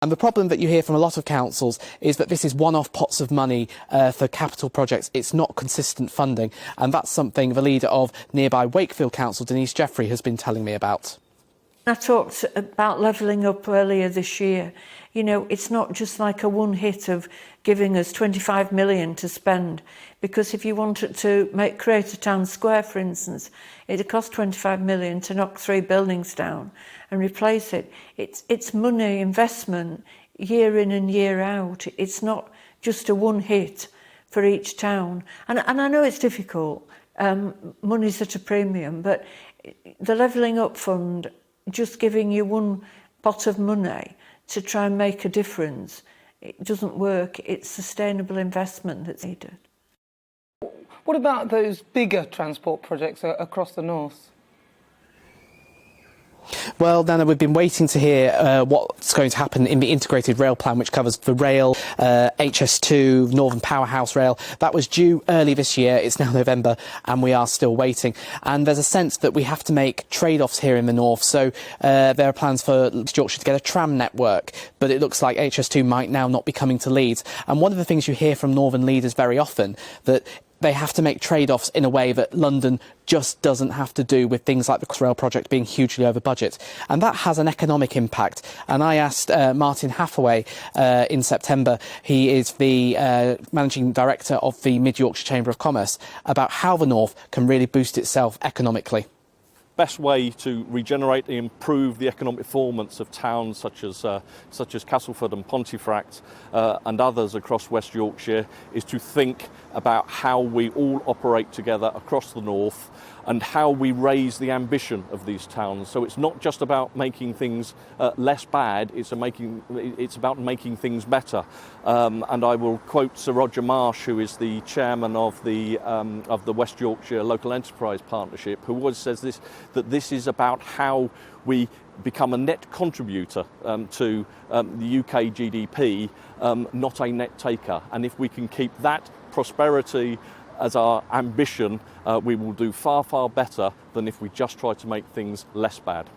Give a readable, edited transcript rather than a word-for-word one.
And the problem that you hear from a lot of councils is that this is one-off pots of money for capital projects. It's not consistent funding. And that's something the leader of nearby Wakefield Council, Denise Jeffrey, has been telling me about. I talked about levelling up earlier this year. You know, it's not just like a one hit of giving us 25 million to spend, because if you wanted to create a town square, for instance, it'd cost 25 million to knock 3 buildings down and replace it. It's money investment year in and year out. It's not just a one hit for each town. And I know it's difficult. Money's at a premium, but the levelling up fund, just giving you one pot of money to try and make a difference, it doesn't work. It's sustainable investment that's needed. What about those bigger transport projects across the north? Well, Nana, we've been waiting to hear what's going to happen in the integrated rail plan, which covers the rail, HS2, Northern Powerhouse Rail. That was due early this year. It's now November and we are still waiting. And there's a sense that we have to make trade-offs here in the north. So there are plans for Yorkshire to get a tram network, but it looks like HS2 might now not be coming to Leeds. And one of the things you hear from northern leaders very often, that they have to make trade-offs in a way that London just doesn't have to do, with things like the Crossrail project being hugely over budget. And that has an economic impact. And I asked Martin Hathaway in September, he is the Managing Director of the Mid-Yorkshire Chamber of Commerce, about how the North can really boost itself economically. Best way to regenerate and improve the economic performance of towns such as Castleford and Pontefract and others across West Yorkshire is to think about how we all operate together across the north and how we raise the ambition of these towns. So it's not just about making things less bad, it's about making things better. And I will quote Sir Roger Marsh, who is the chairman of the West Yorkshire Local Enterprise Partnership, who always says this, that this is about how we become a net contributor to the UK GDP, not a net taker. And if we can keep that prosperity as our ambition, we will do far, far better than if we just try to make things less bad.